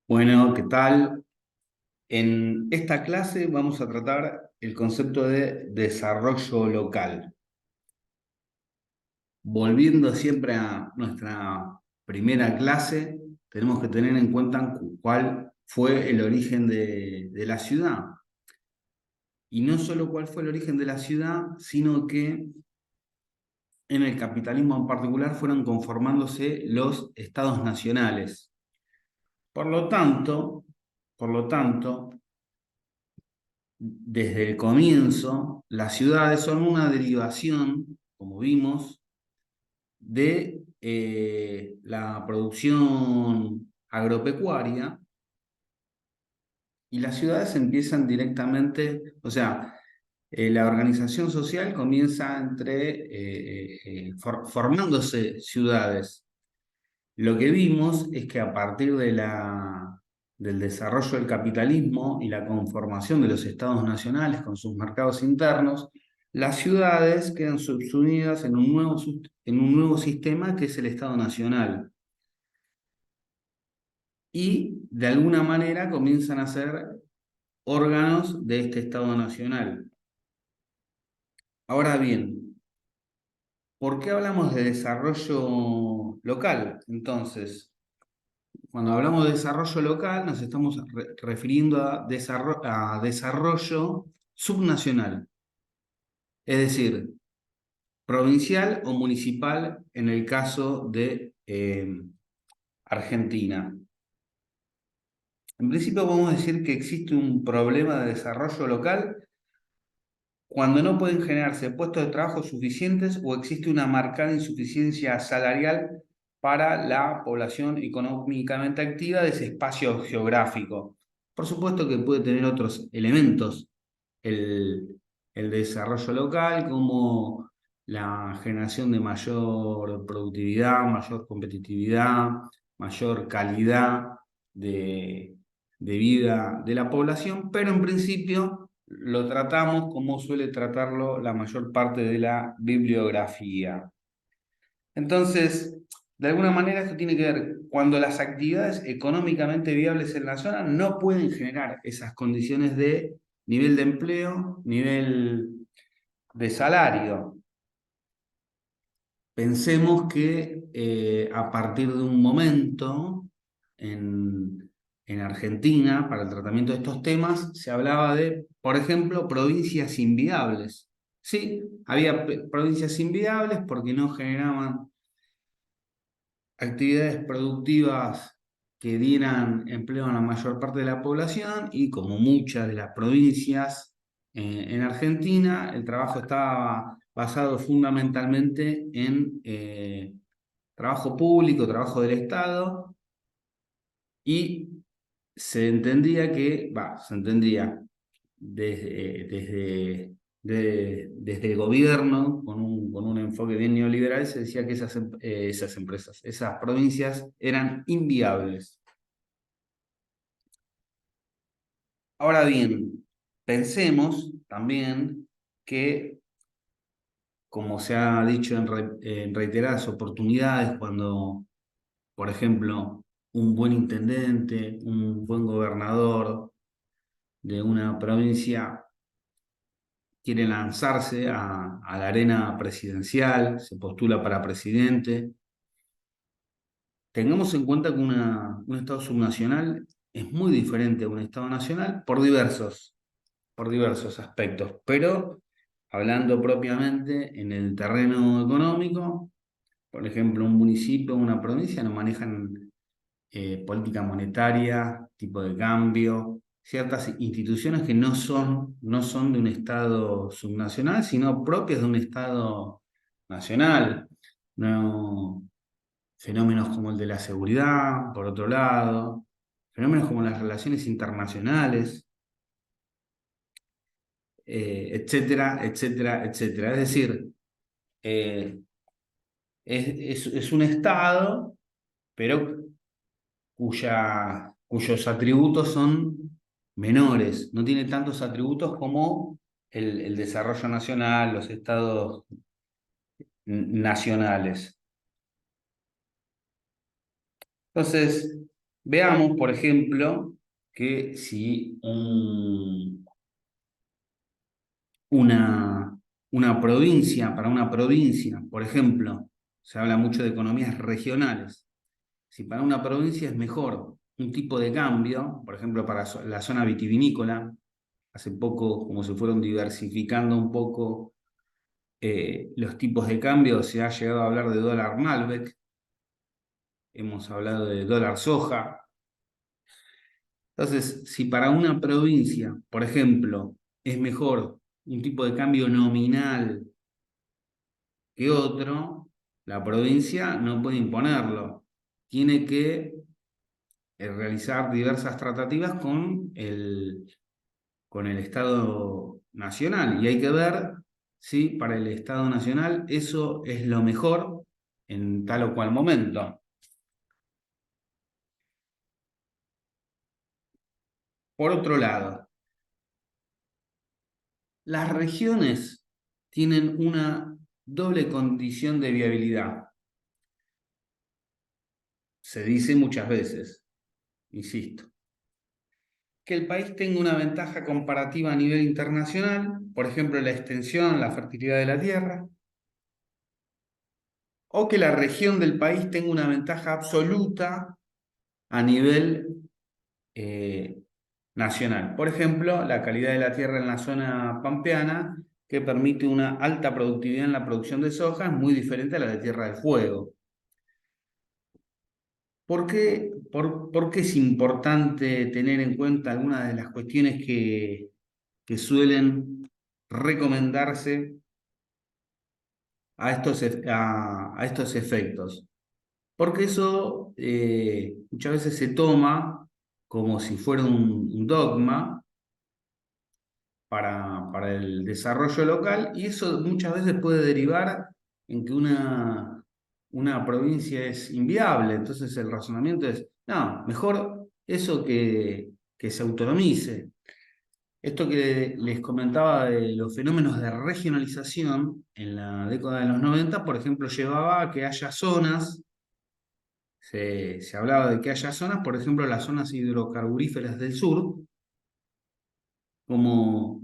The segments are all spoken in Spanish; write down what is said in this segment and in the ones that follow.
Bueno, ¿qué tal? En esta clase vamos a tratar el concepto de desarrollo local. Volviendo siempre a nuestra primera clase, tenemos que tener en cuenta cuál fue el origen de la ciudad. Y no solo cuál fue el origen de la ciudad, sino que en el capitalismo en particular fueron conformándose los estados nacionales. Por lo tanto, por lo tanto, desde el comienzo, las ciudades son una derivación, como vimos, de la producción agropecuaria, y las ciudades empiezan directamente, o sea, la organización social comienza formándose ciudades. Lo que vimos es que a partir del desarrollo del capitalismo y la conformación de los estados nacionales con sus mercados internos, las ciudades quedan subsumidas en un nuevo sistema que es el Estado Nacional. Y de alguna manera comienzan a ser órganos de este Estado Nacional. Ahora bien, ¿por qué hablamos de desarrollo local? Entonces, cuando hablamos de desarrollo local, nos estamos refiriendo a desarrollo subnacional, es decir, provincial o municipal en el caso de Argentina. En principio podemos decir que existe un problema de desarrollo local cuando no pueden generarse puestos de trabajo suficientes o existe una marcada insuficiencia salarial para la población económicamente activa de ese espacio geográfico. Por supuesto que puede tener otros elementos el, el desarrollo local, como la generación de mayor productividad, mayor competitividad, mayor calidad de, de vida de la población, pero en principio lo tratamos como suele tratarlo la mayor parte de la bibliografía. Entonces, de alguna manera esto tiene que ver cuando las actividades económicamente viables en la zona no pueden generar esas condiciones de nivel de empleo, nivel de salario. Pensemos que a partir de un momento en Argentina, para el tratamiento de estos temas, se hablaba de, por ejemplo, provincias inviables. Sí, había provincias inviables porque no generaban actividades productivas que dieran empleo a la mayor parte de la población, y como muchas de las provincias en Argentina, el trabajo estaba basado fundamentalmente en trabajo público, trabajo del Estado, y se entendía se entendía desde el gobierno, con un enfoque bien neoliberal, se decía que esas empresas, esas provincias eran inviables. Ahora bien, pensemos también que, como se ha dicho en reiteradas oportunidades, cuando, por ejemplo, un buen intendente, un buen gobernador de una provincia quiere lanzarse a la arena presidencial, se postula para presidente, tengamos en cuenta que un Estado subnacional es muy diferente a un Estado nacional por diversos aspectos, pero hablando propiamente en el terreno económico, por ejemplo, un municipio o una provincia no manejan política monetaria, tipo de cambio, ciertas instituciones que no son de un Estado subnacional, sino propias de un Estado nacional. No, fenómenos como el de la seguridad, por otro lado, fenómenos como las relaciones internacionales, etcétera, etcétera, etcétera. Es decir, eh, es un Estado, pero cuyos atributos son menores, no tiene tantos atributos como el desarrollo nacional, los estados nacionales. Entonces, Veamos, por ejemplo, que si una, una provincia, para una provincia, por ejemplo, se habla mucho de economías regionales. Si para una provincia es mejor un tipo de cambio, por ejemplo, para la zona vitivinícola, hace poco, como se fueron diversificando un poco los tipos de cambio, se ha llegado a hablar de dólar Malbec, hemos hablado de dólar soja. Entonces, si para una provincia, por ejemplo, es mejor un tipo de cambio nominal que otro, la provincia no puede imponerlo. Tiene que realizar diversas tratativas con el Estado Nacional. Y hay que ver si para el Estado Nacional eso es lo mejor en tal o cual momento. Por otro lado, las regiones tienen una doble condición de viabilidad. Se dice muchas veces, insisto, que el país tenga una ventaja comparativa a nivel internacional, por ejemplo, la extensión, la fertilidad de la tierra, o que la región del país tenga una ventaja absoluta a nivel eh, nacional. Por ejemplo, la calidad de la tierra en la zona pampeana, que permite una alta productividad en la producción de soja, es muy diferente a la de Tierra del Fuego. ¿Por qué es importante tener en cuenta algunas de las cuestiones que suelen recomendarse a estos efectos? Porque eso muchas veces se toma como si fuera un dogma para el desarrollo local y eso muchas veces puede derivar en que una provincia es inviable. Entonces el razonamiento es, no, mejor eso que se autonomice. Esto que les comentaba de los fenómenos de regionalización en la década de los 90, por ejemplo, llevaba a que haya zonas, se hablaba de que haya zonas, por ejemplo, las zonas hidrocarburíferas del sur, como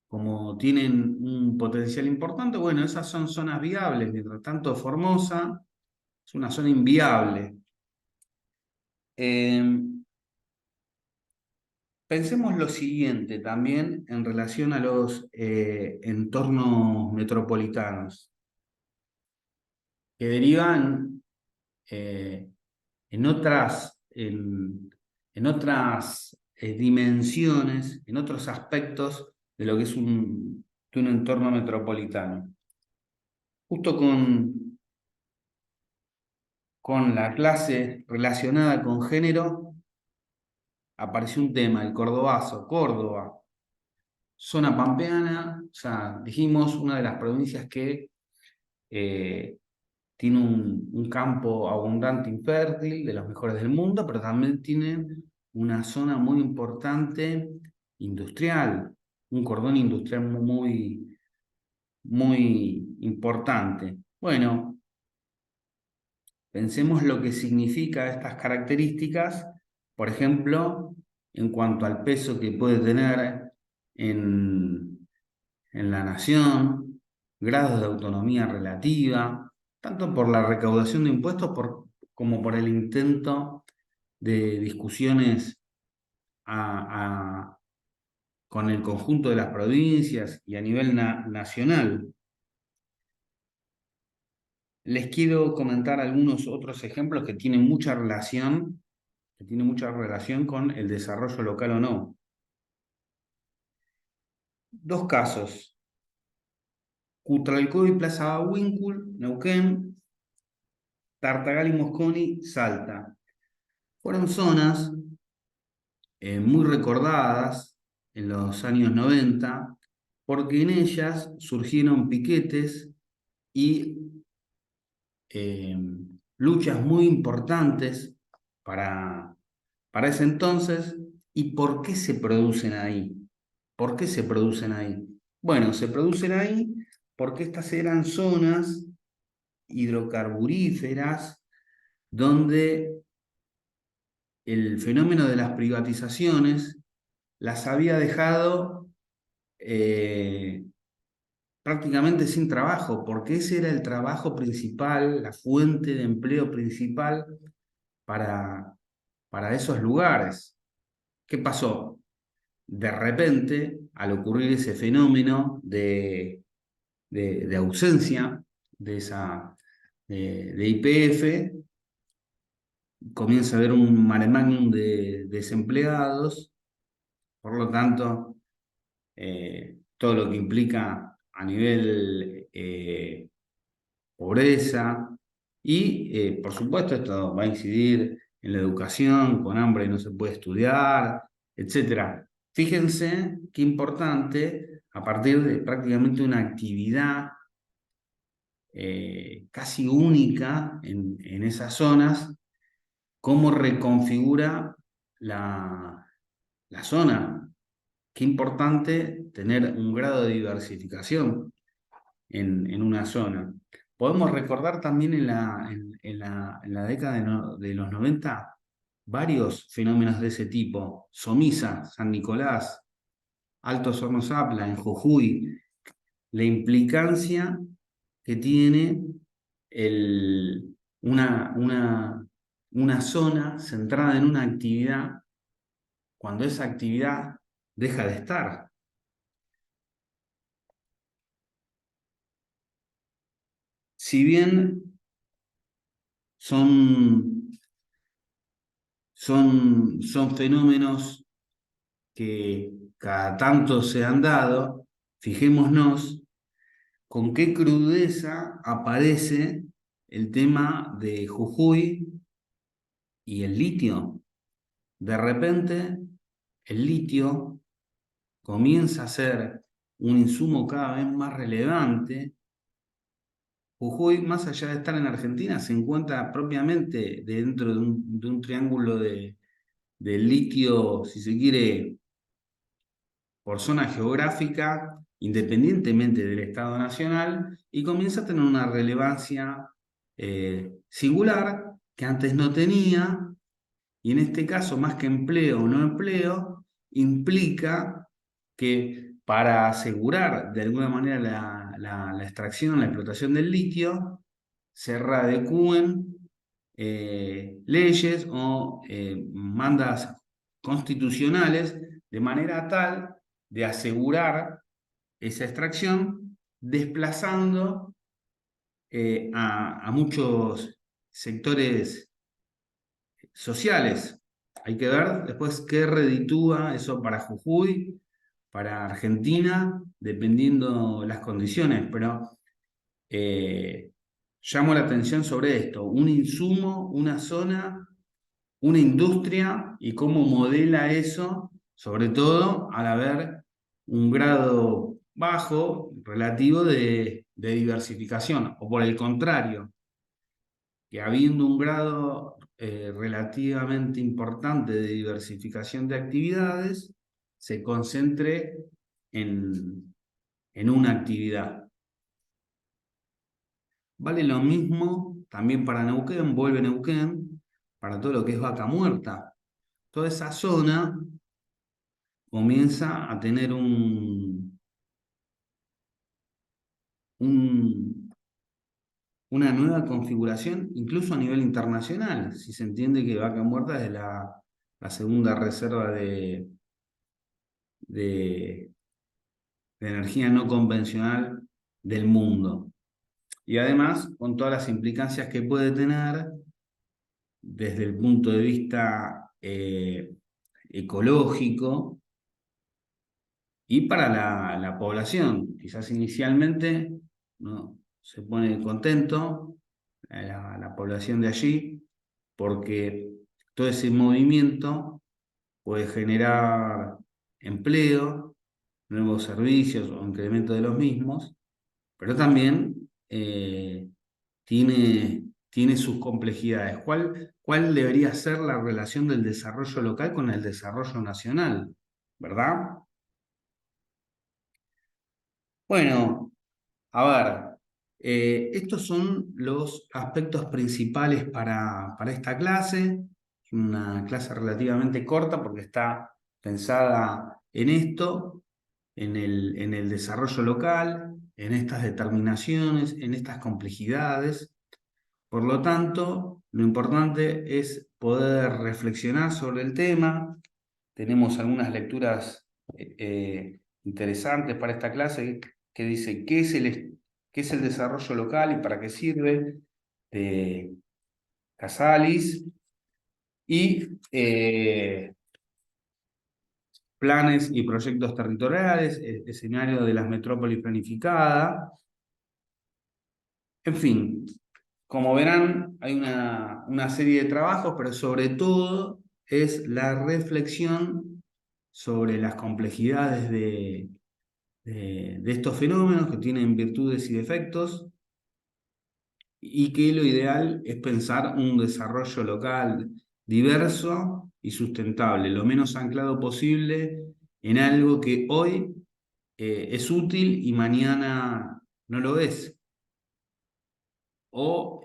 como tienen un potencial importante, bueno, esas son zonas viables. Mientras tanto, Formosa es una zona inviable. Eh, Pensemos lo siguiente también en relación a los entornos metropolitanos, que derivan eh, en otras dimensiones, en otros aspectos de lo que es de un entorno metropolitano. Justo con la clase relacionada con género, apareció un tema, el cordobazo, Córdoba, zona pampeana, o sea, dijimos, una de las provincias que eh, tiene un campo abundante y fértil, de los mejores del mundo, pero también tiene una zona muy importante industrial, un cordón industrial muy, muy importante. Bueno, pensemos lo que significa estas características, por ejemplo, en cuanto al peso que puede tener en la nación, grados de autonomía relativa, tanto por la recaudación de impuestos como por el intento de discusiones a- a- con el conjunto de las provincias y a nivel nacional. Les quiero comentar algunos otros ejemplos que tienen mucha relación con el desarrollo local o no. Dos casos, Cutralcó y Plaza Huíncul, Neuquén, Tartagal y Mosconi, Salta. Fueron zonas muy recordadas en los años 90 porque en ellas surgieron piquetes y eh, luchas muy importantes para, para ese entonces. ¿Y por qué se producen ahí? ¿Por qué se producen ahí? Bueno, se producen ahí porque estas eran zonas hidrocarburíferas donde el fenómeno de las privatizaciones las había dejado prácticamente sin trabajo, porque ese era el trabajo principal, la fuente de empleo principal para, para esos lugares. ¿Qué pasó? De repente, al ocurrir ese fenómeno de ausencia de esa de YPF, comienza a haber un mare magnum de desempleados, por lo tanto, todo lo que implica a nivel pobreza y, por supuesto, esto va a incidir en la educación, con hambre no se puede estudiar, etcétera. Fíjense qué importante, a partir de prácticamente una actividad casi única en esas zonas, cómo reconfigura la zona. Qué importante tener un grado de diversificación en una zona. Podemos recordar también en la década de los 90 varios fenómenos de ese tipo. Somisa, San Nicolás, Altos Hornos Apla, en Jujuy, la implicancia que tiene una, una, una zona centrada en una actividad cuando esa actividad deja de estar. Si bien son, son fenómenos que cada tanto se han dado, fijémonos con qué crudeza aparece el tema de Jujuy y el litio. De repente, el litio comienza a ser un insumo cada vez más relevante. Jujuy, más allá de estar en Argentina, se encuentra propiamente dentro de un triángulo de litio, si se quiere, por zona geográfica, independientemente del Estado Nacional, y comienza a tener una relevancia singular que antes no tenía, y en este caso, más que empleo o no empleo, implica que para asegurar de alguna manera la extracción, la explotación del litio, se readecúen leyes o mandas constitucionales de manera tal de asegurar esa extracción, desplazando a muchos sectores sociales. Hay que ver después qué reditúa eso para Jujuy, para Argentina, dependiendo las condiciones, pero llamo la atención sobre esto, un insumo, una zona, una industria y cómo modela eso, sobre todo al haber un grado bajo relativo de diversificación, o por el contrario, que habiendo un grado relativamente importante de diversificación de actividades, se concentre en una actividad. Vale lo mismo también para Neuquén, vuelve Neuquén, para todo lo que es Vaca Muerta. Toda esa zona comienza a tener un, una nueva configuración, incluso a nivel internacional, si se entiende que Vaca Muerta es la segunda reserva de, de energía no convencional del mundo. Y además, con todas las implicancias que puede tener desde el punto de vista ecológico y para la población. Quizás inicialmente no se pone contento la población de allí porque todo ese movimiento puede generar empleo, nuevos servicios o incremento de los mismos, pero también tiene sus complejidades. ¿Cuál debería ser la relación del desarrollo local con el desarrollo nacional? ¿Verdad? Bueno, a ver, estos son los aspectos principales para esta clase. una clase relativamente corta porque está pensada en esto, en el desarrollo local, en estas determinaciones, en estas complejidades. Por lo tanto, lo importante es poder reflexionar sobre el tema. Tenemos algunas lecturas interesantes para esta clase que dice qué es el desarrollo local y para qué sirve, de Casalis, y planes y proyectos territoriales, escenario de las metrópolis planificadas. En fin, como verán, hay una serie de trabajos, pero sobre todo es la reflexión sobre las complejidades de estos fenómenos que tienen virtudes y defectos, y que lo ideal es pensar un desarrollo local diverso y sustentable, lo menos anclado posible en algo que hoy es útil y mañana no lo es, o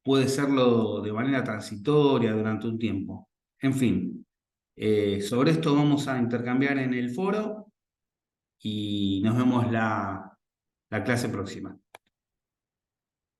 puede serlo de manera transitoria durante un tiempo. En fin, sobre esto vamos a intercambiar en el foro y nos vemos la clase próxima.